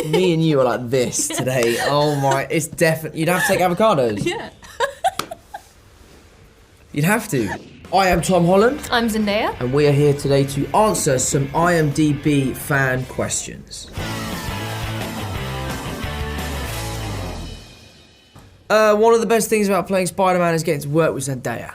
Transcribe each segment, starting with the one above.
Me and you are like this today. Oh my, it's definitely. You'd have to take avocados. Yeah. You'd have to. I am Tom Holland. I'm Zendaya. And we are here today to answer some IMDb fan questions. One of the best things about playing Spider-Man is getting to work with Zendaya.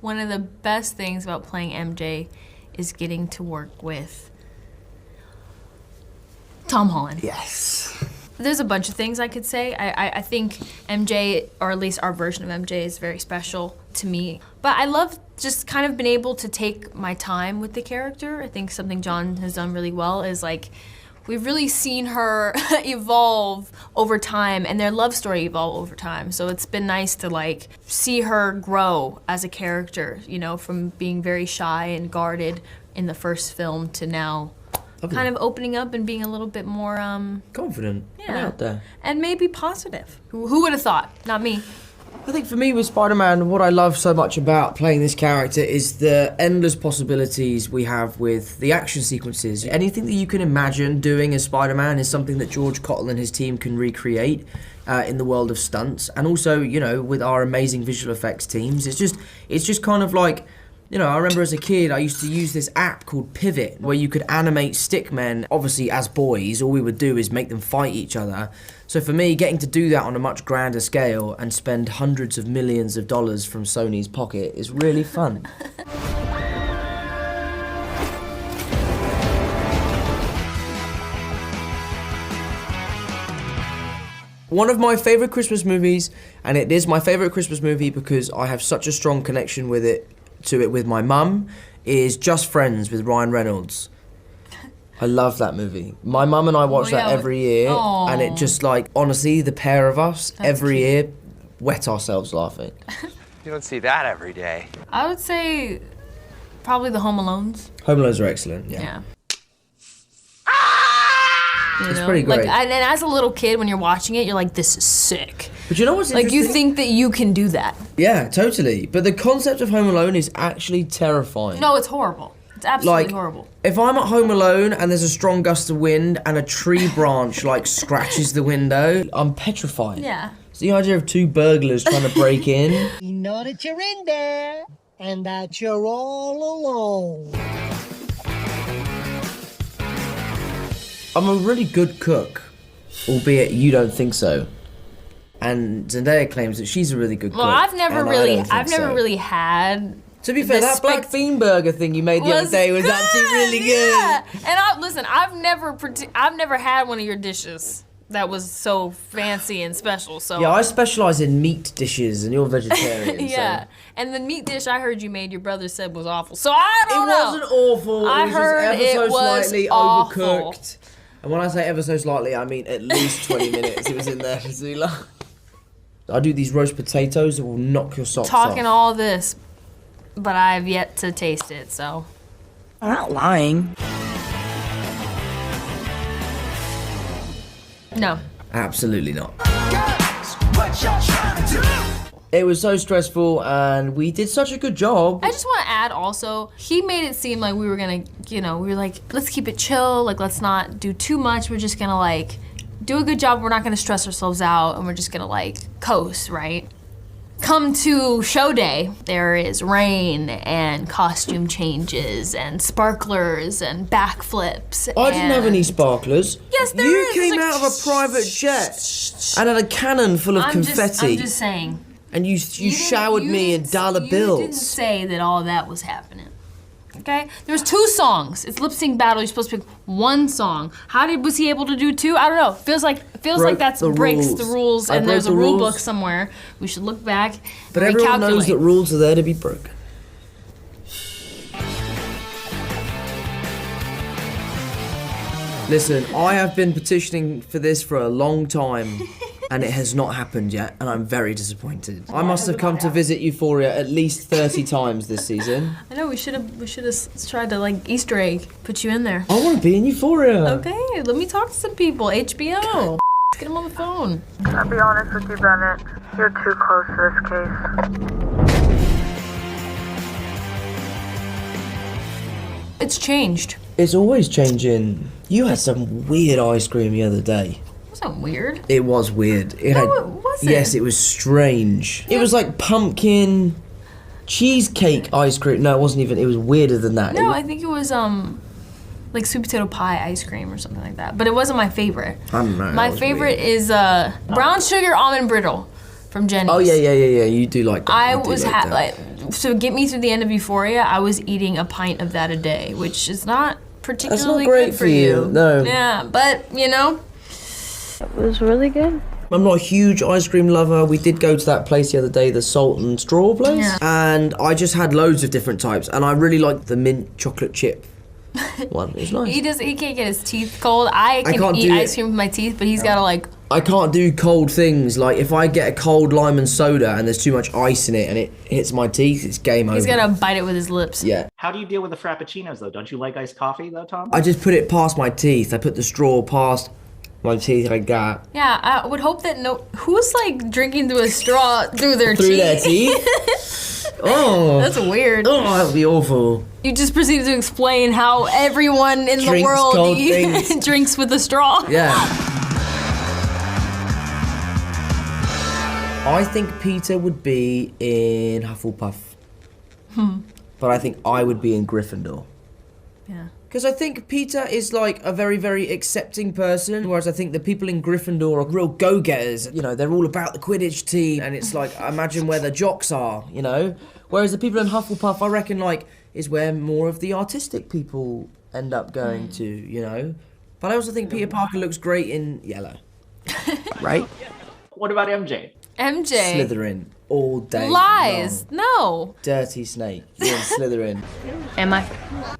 One of the best things about playing MJ is getting to work with Tom Holland. Yes. There's a bunch of things I could say. I think MJ, or at least our version of MJ, is very special to me. But I love just kind of being able to take my time with the character. I think something John has done really well is like, we've really seen her evolve over time and their love story evolve over time. So it's been nice to like see her grow as a character, you know, from being very shy and guarded in the first film to now kind of opening up and being a little bit more confident. Yeah. Out there. And maybe positive. Who would have thought? Not me. I think for me with Spider-Man, what I love so much about playing this character is the endless possibilities we have with the action sequences. Anything that you can imagine doing as Spider-Man is something that George Cottle and his team can recreate in the world of stunts. And also, you know, with our amazing visual effects teams, it's just kind of like, you know, I remember as a kid, I used to use this app called Pivot, where you could animate stickmen. Obviously, as boys, all we would do is make them fight each other. So for me, getting to do that on a much grander scale and spend hundreds of millions of dollars from Sony's pocket is really fun. One of my favourite Christmas movies, and it is my favourite Christmas movie because I have such a strong connection with it with my mum, is Just Friends with Ryan Reynolds. I love that movie. My mum and I watch that every year, and it just like, honestly, the pair of us, every year, wet ourselves laughing. You don't see that every day. I would say probably the Home Alones. Home Alones are excellent, yeah. It's pretty great. Like, and as a little kid, when you're watching it, you're like, this is sick. But you know what's interesting? Like, you think that you can do that. Yeah, totally. But the concept of Home Alone is actually terrifying. No, it's horrible. It's absolutely horrible. If I'm at home alone and there's a strong gust of wind and a tree branch like scratches the window, I'm petrified. Yeah. It's the idea of two burglars trying to break in. You know that you're in there and that you're all alone. I'm a really good cook, albeit you don't think so. And Zendaya claims that she's a really good cook. Well, I've never really had. To be fair, that black bean burger thing you made the other day was actually really good. Yeah, and listen, I've never had one of your dishes that was so fancy and special. So yeah, I specialize in meat dishes, and you're vegetarian. Yeah, so. And the meat dish I heard you made, your brother said was awful. So I don't know. It wasn't awful. I was heard just ever it so was slightly awful. overcooked. And when I say ever so slightly, I mean at least 20 minutes. It was in there for too long. I do these roast potatoes that will knock your socks off. Talking all this, but I've yet to taste it, so. I'm not lying. No. Absolutely not. Guys, what y'all trying to do? It was so stressful, and we did such a good job. I just want to add also, he made it seem like we were gonna, you know, we were like, let's keep it chill, like let's not do too much, we're just gonna like, do a good job, we're not gonna stress ourselves out, and we're just gonna like, coast, right? Come to show day, there is rain and costume changes and sparklers and backflips. I didn't have any sparklers. Yes, there is. You is. came out of a private jet and had a cannon full of confetti. I'm just saying. And you showered me in dollar bills. You didn't say that all that was happening. Okay? There was 2 songs. It's lip sync battle. You're supposed to pick 1 song. Was he able to do 2? I don't know. Feels like that breaks the rules, and there's a rule book somewhere. We should look back. But everyone knows that rules are there to be broken. Listen, I have been petitioning for this for a long time. And it has not happened yet, and I'm very disappointed. I must have come to visit Euphoria at least 30 times this season. I know, we should have tried to like Easter egg, put you in there. I want to be in Euphoria. Okay, let me talk to some people. HBO. Let's get them on the phone. I'll be honest with you, Bennett. You're too close to this case. It's changed. It's always changing. You had some weird ice cream the other day. It wasn't weird. It was weird. It wasn't. Yes, it was strange. It was like pumpkin cheesecake ice cream. No, it wasn't even. It was weirder than that. No, I think it was like sweet potato pie ice cream or something like that. But it wasn't my favorite. I don't know. My favorite is brown sugar almond brittle from Jenny's. Oh yeah. You do like that. I You do was that. to get me through the end of Euphoria, I was eating a pint of that a day, which is not particularly great good for you, no. Yeah, but It was really good. I'm not a huge ice cream lover. We did go to that place the other day, the Salt and Straw place, Yeah. and I just had loads of different types, and I really liked the mint chocolate chip one. It was nice. he can't get his teeth cold. I can can't eat do ice it. cream with my teeth, but he's gotta like. I can't do cold things. Like if I get a cold lime and soda and there's too much ice in it and it hits my teeth, it's game over. He's gotta bite it with his lips. Yeah. How do you deal with the frappuccinos, though? Don't you like iced coffee, though, Tom? I just put it past my teeth. I put the straw past my teeth like that. Yeah, I would hope that who's like drinking through a straw through their Through teeth. their teeth? Oh. That's weird. Oh, that would be awful. You just proceeded to explain how everyone in the Drinks world cold things. drinks with a straw. Yeah. I think Peter would be in Hufflepuff. But I think I would be in Gryffindor. Yeah. Because I think Peter is like a very, very accepting person, whereas I think the people in Gryffindor are real go-getters. You know, they're all about the Quidditch team, and it's like, imagine where the jocks are, you know? Whereas the people in Hufflepuff, I reckon, like, is where more of the artistic people end up going to, you know? But I also think Peter Parker looks great in yellow. Right? What about MJ? MJ. Slytherin. All day Lies. long. No. Dirty snake. You're in Slytherin. Am I?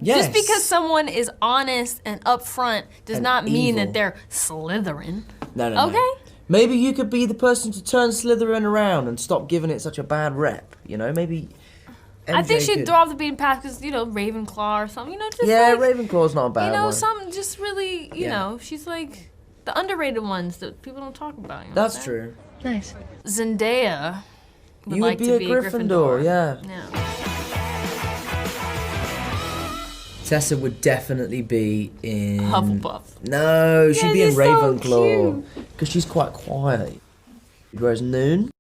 Yes. Just because someone is honest and upfront does And not mean evil. that they're Slytherin. No. Okay. Maybe you could be the person to turn Slytherin around and stop giving it such a bad rep. You know, maybe. I think MJ she'd could. throw off the beating path because, Ravenclaw or something. Just Yeah, like, Ravenclaw's not a bad one. something just really, you Yeah. know, she's like the underrated ones that people don't talk about. You know That's what I'm true. Nice. saying? Zendaya would You like would be to a be Gryffindor, yeah. Yeah. Tessa would definitely be in Hufflepuff. No, she'd Yeah, be in they're so Ravenclaw because she's quite quiet. Whereas Noon,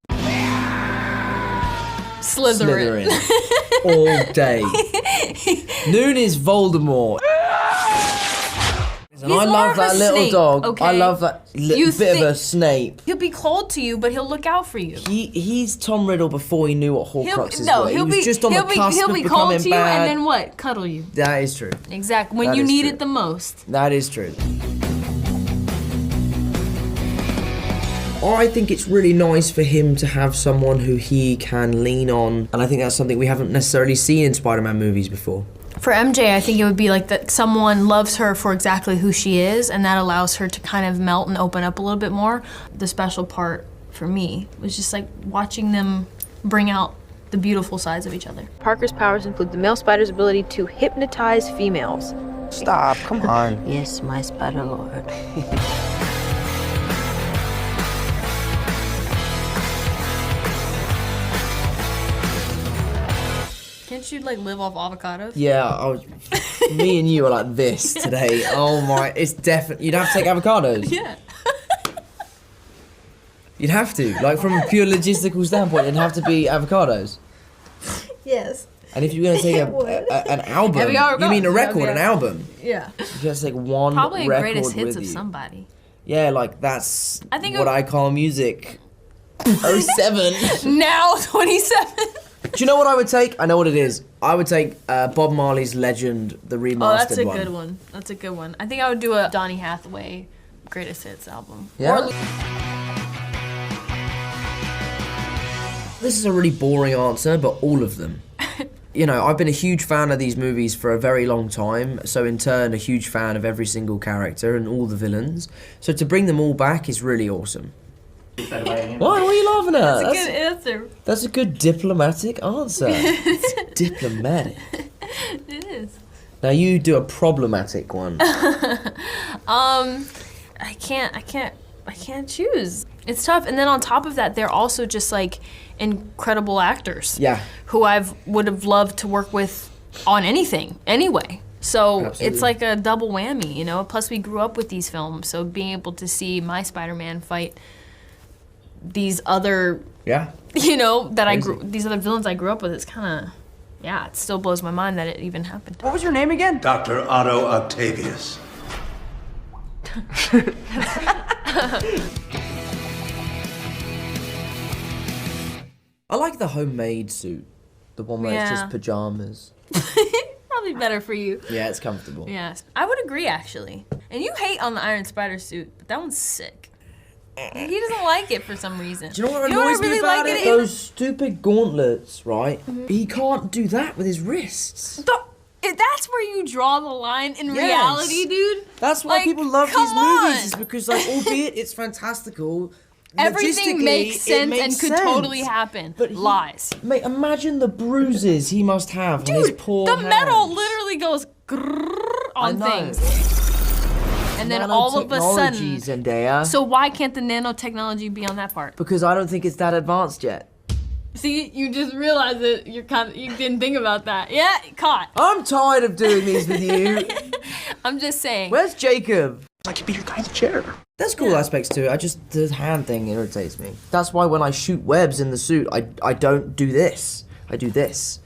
Slytherin. all day. Noon is Voldemort. And He's I more love of that a little Snape, dog. okay? I love that You bit of a think- Snape. He'll be cold to you, but he'll look out for you. He's Tom Riddle before he knew what Horcruxes were. He he'll was be just on the cusp he'll of be becoming cold to you bad. and then what? Cuddle you. That is true. Exactly. When That you is need true. it the most. That is true. I think it's really nice for him to have someone who he can lean on, and I think that's something we haven't necessarily seen in Spider-Man movies before. For MJ, I think it would be like that someone loves her for exactly who she is, and that allows her to kind of melt and open up a little bit more. The special part for me was just like watching them bring out the beautiful sides of each other. Parker's powers include the male spider's ability to hypnotize females. Stop, come on. Yes, my spider lord. Can't you like live off avocados? Yeah, me and you are like this today. Oh my, it's definitely, you'd have to take avocados. Yeah. You'd have to, like from a pure logistical standpoint, it'd have to be avocados. Yes. And if you're going to take an album, Avocado. you mean a record, Okay. an album. Yeah. You have to take one Probably a record greatest hits with of you. somebody. Yeah, like that's I think what it- I call music. 07. Now 27. Do you know what I would take? I know what it is. I would take Bob Marley's Legend, the remastered one. Oh, that's a good one. That's a good one. I think I would do a Donny Hathaway greatest hits album. Yeah? Or This is a really boring answer, but all of them. You know, I've been a huge fan of these movies for a very long time, so in turn a huge fan of every single character and all the villains. So to bring them all back is really awesome. Why? What are you laughing at? That's a good answer. That's a good diplomatic answer. It's diplomatic. It is. Now you do a problematic one. I can't choose. It's tough. And then on top of that, they're also just like incredible actors. Yeah. Who would have loved to work with on anything, anyway. So Absolutely. it's like a double whammy, you know? Plus we grew up with these films, so being able to see my Spider-Man fight these other, Yeah. you know, Crazy. these other villains I grew up with, it's kind of, yeah, it still blows my mind that it even happened. What was your name again? Dr. Otto Octavius. I like the homemade suit. The one where it's Yeah. just pajamas. Probably better for you. Yeah, it's comfortable. Yes, I would agree actually. And you hate on the Iron Spider suit, but that one's sick. He doesn't like it for some reason. Do you know what You know what I annoys me really about like it? it? Those stupid gauntlets, right? He can't do that with his wrists. That's where you draw the line in Yes. reality, dude. That's why Like, people love these come movies. on. Is because, like, albeit it's fantastical, Everything logistically, makes it sense makes and could sense. totally happen. But he- Lies. Mate, imagine the bruises he must have on his Dude, poor the metal hands. literally goes grrrr I on know. things. And then all of a sudden, Nanotechnology, Zendaya. so why can't the nanotechnology be on that part? Because I don't think it's that advanced yet. See, you just realized that you didn't think about that. Yeah, caught. I'm tired of doing these with you. I'm just saying. Where's Jacob? I could be your guy's chair. There's cool aspects to it. The hand thing irritates me. That's why when I shoot webs in the suit, I don't do this. I do this.